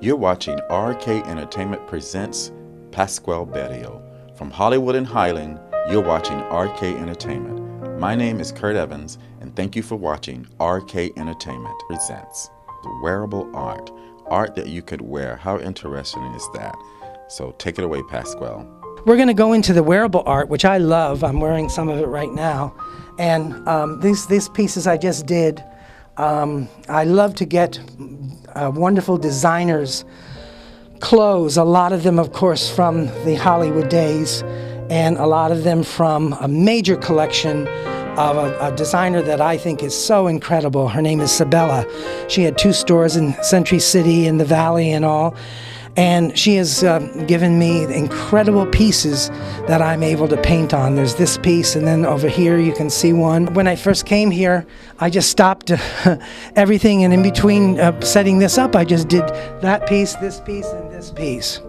You're watching RK Entertainment Presents Pasqual Bettio. From Hollywood and Highland, you're watching RK Entertainment. My name is Kurt Evans, and thank you for watching RK Entertainment Presents Wearable Art. Art that you could wear. How interesting is that? So take it away, Pasqual. We're going to go into the wearable art, which I love. I'm wearing some of it right now. And these pieces I just did, I love to get wonderful designers' clothes, a lot of them, of course, from the Hollywood days, and a lot of them from a major collection of a designer that I think is so incredible. Her name is Sabella. She had 2 stores in Century City, in the Valley and all. And she has given me incredible pieces that I'm able to paint on. There's this piece, and then over here you can see one. When I first came here, I just stopped everything, and in between setting this up, I just did that piece, and this piece.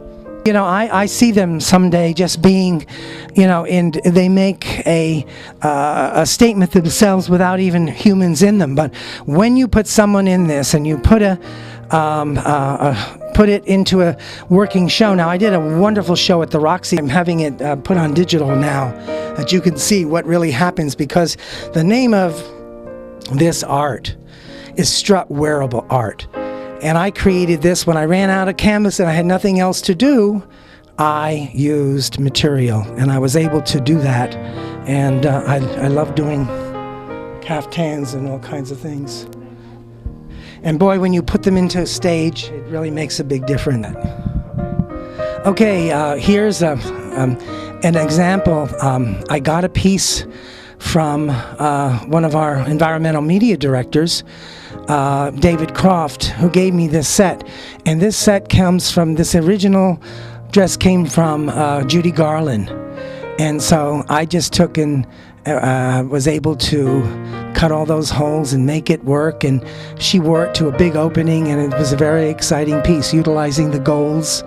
You know, I see them someday just being, you know, and they make a statement themselves without even humans in them. But when you put someone in this and you put put it into a working show. Now, I did a wonderful show at the Roxy. I'm having it put on digital now that you can see what really happens, because the name of this art is Strut Wearable Art. And I created this when I ran out of canvas and I had nothing else to do. I used material, and I was able to do that. And I love doing caftans and all kinds of things. And boy, when you put them into a stage, it really makes a big difference. Okay, here's an example. I got a piece from one of our environmental media directors, David Croft, who gave me this set. And this set comes from, this original dress came from Judy Garland. And so I just took and was able to cut all those holes and make it work, and she wore it to a big opening, and it was a very exciting piece, utilizing the golds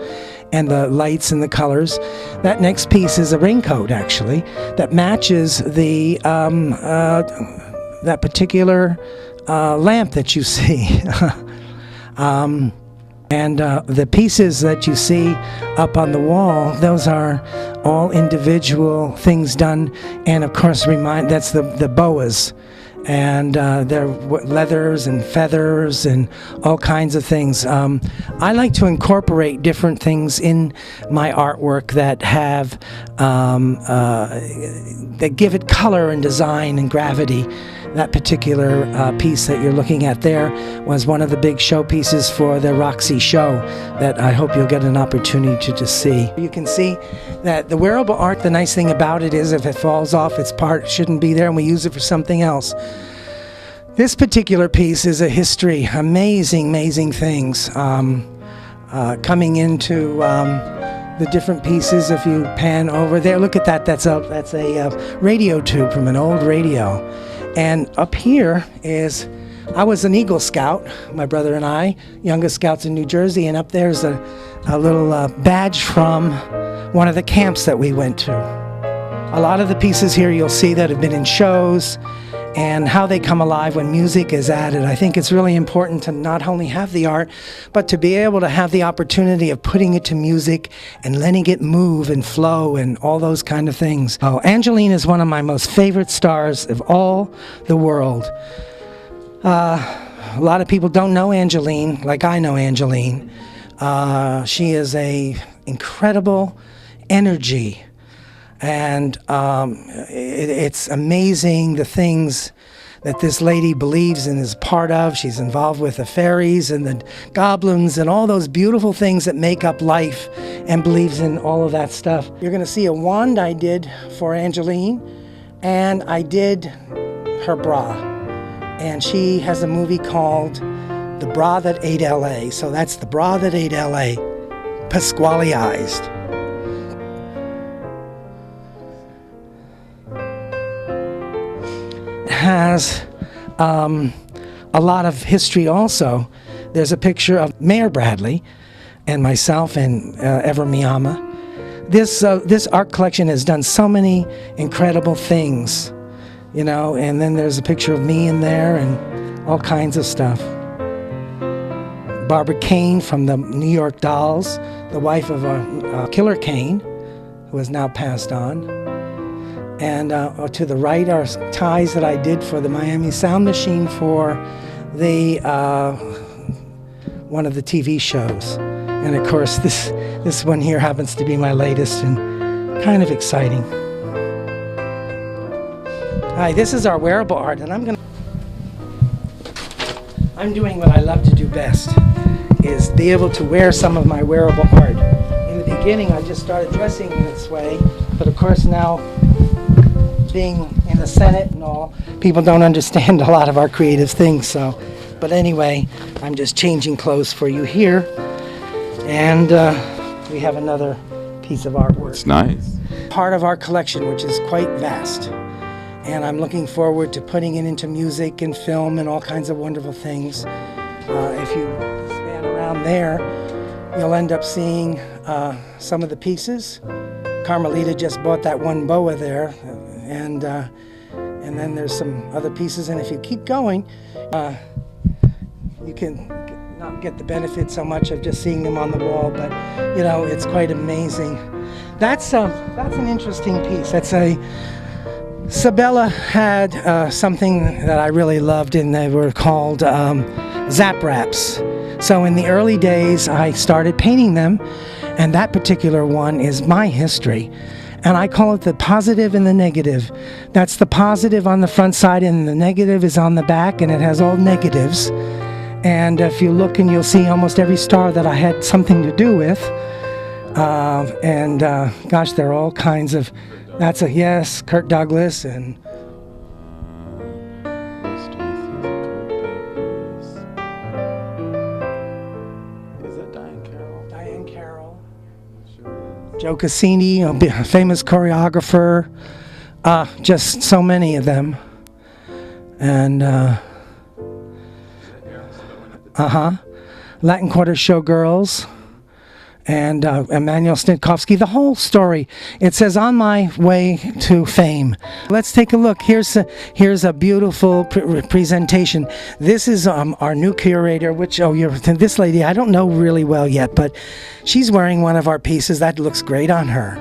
and the lights and the colors. That next piece is a raincoat, actually, that matches the that particular lamp that you see. And the pieces that you see up on the wall, those are all individual things done, and of course that's the boas. And they're leathers and feathers and all kinds of things. I like to incorporate different things in my artwork that have that give it color and design and gravity. That particular piece that you're looking at there was one of the big showpieces for the Roxy show that I hope you'll get an opportunity to see. You can see that the wearable art, the nice thing about it is if it falls off its part, it shouldn't be there, and we use it for something else. This particular piece is a history, amazing things coming into the different pieces. If you pan over there, look at that, that's a radio tube from an old radio. And up here is, I was an Eagle Scout, my brother and I, youngest scouts in New Jersey, and up there's a little badge from one of the camps that we went to. A lot of the pieces here you'll see that have been in shows, and how they come alive when music is added. I think it's really important to not only have the art, but to be able to have the opportunity of putting it to music and letting it move and flow and all those kind of things. Oh, Angeline is one of my most favorite stars of all the world. A lot of people don't know Angeline like I know Angeline. She is a incredible energy. And it's amazing the things that this lady believes and is part of. She's involved with the fairies and the goblins and all those beautiful things that make up life, and believes in all of that stuff. You're going to see a wand I did for Angeline, and I did her bra. And she has a movie called The Bra That Ate L.A. So that's The Bra That Ate L.A. Pasqualeized. Has a lot of history also. There's a picture of Mayor Bradley and myself and Ever Miyama. This art collection has done so many incredible things, you know, and then there's a picture of me in there and all kinds of stuff. Barbara Kane from the New York Dolls, the wife of Killer Kane, who has now passed on. And to the right are ties that I did for the Miami Sound Machine for the one of the TV shows. And of course, this one here happens to be my latest and kind of exciting. Hi, this is our wearable art, and I'm doing what I love to do best, is be able to wear some of my wearable art. In the beginning, I just started dressing this way, but of course now, being in the Senate and all, people don't understand a lot of our creative things. So, but anyway, I'm just changing clothes for you here, and we have another piece of artwork. It's nice. Part of our collection, which is quite vast, and I'm looking forward to putting it into music and film and all kinds of wonderful things. If you span around there, you'll end up seeing some of the pieces. Carmelita just bought that one boa there, and then there's some other pieces, and if you keep going, you can not get the benefit so much of just seeing them on the wall, but you know, it's quite amazing. That's an interesting piece. That's a Sabella had something that I really loved, and they were called zap wraps. So in the early days, I started painting them, and that particular one is my history. And I call it the positive and the negative. That's the positive on the front side, and the negative is on the back, and it has all negatives. And if you look, and you'll see almost every star that I had something to do with. Gosh, there are all kinds of... That's a yes, Kirk Douglas, and is that Diane Carroll? Diane Carroll. Sure. Joe Cassini, a famous choreographer. Just so many of them. And Latin Quarter Showgirls. And Emmanuel Snitkovsky, the whole story. It says, "On my way to fame." Let's take a look. Here's a beautiful presentation. This is our new curator, which, this lady, I don't know really well yet, but she's wearing one of our pieces. That looks great on her.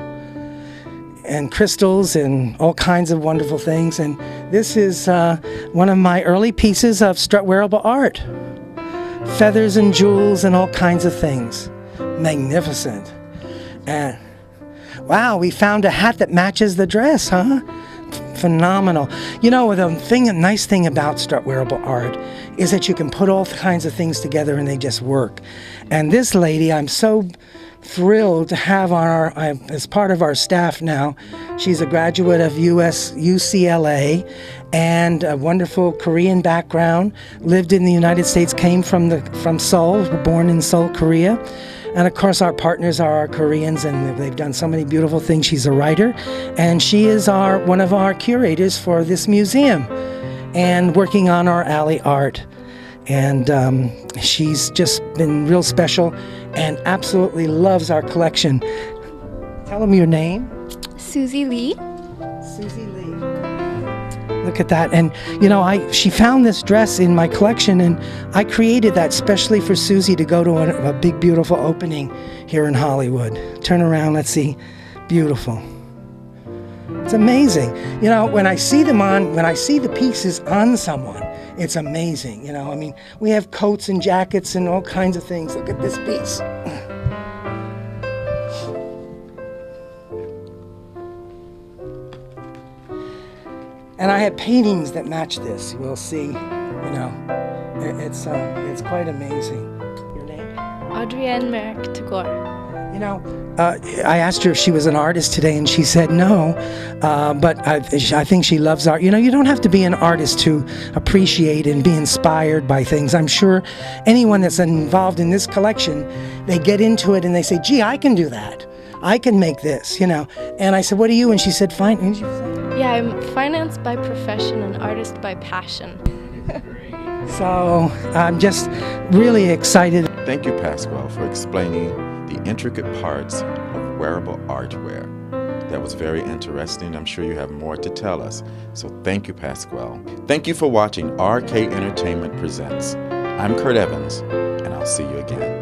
And crystals and all kinds of wonderful things. And this is one of my early pieces of strut wearable art. Feathers and jewels and all kinds of things. Magnificent. And wow, we found a hat that matches the dress, huh? Phenomenal. You know, the nice thing about strut wearable art is that you can put all kinds of things together and they just work. And this lady, I'm so thrilled to have on as part of our staff now. She's a graduate of UCLA and a wonderful Korean background. Lived in the United States, came from Seoul, born in Seoul, Korea. And of course, our partners are our Koreans, and they've done so many beautiful things. She's a writer, and she is one of our curators for this museum, and working on our alley art. And she's just been real special, and absolutely loves our collection. Tell them your name. Susie Lee. Susie Lee. Look at that. And you know, she found this dress in my collection, and I created that specially for Susie to go to a big, beautiful opening here in Hollywood. Turn around, let's see. Beautiful. It's amazing. You know, when I see the pieces on someone, it's amazing. You know, I mean, we have coats and jackets and all kinds of things. Look at this piece. And I have paintings that match this. We'll see. You know, it's quite amazing. Your name? Adrienne Merrick Tagore. You know, I asked her if she was an artist today, and she said no. But I think she loves art. You know, you don't have to be an artist to appreciate and be inspired by things. I'm sure anyone that's involved in this collection, they get into it and they say, "Gee, I can do that. I can make this." You know. And I said, "What are you?" And she said, "Fine." And she said, yeah, I'm finance by profession and artist by passion. So I'm just really excited. Thank you, Pasqual, for explaining the intricate parts of wearable artware. That was very interesting. I'm sure you have more to tell us. So thank you, Pasqual. Thank you for watching RK Entertainment Presents. I'm Kurt Evans, and I'll see you again.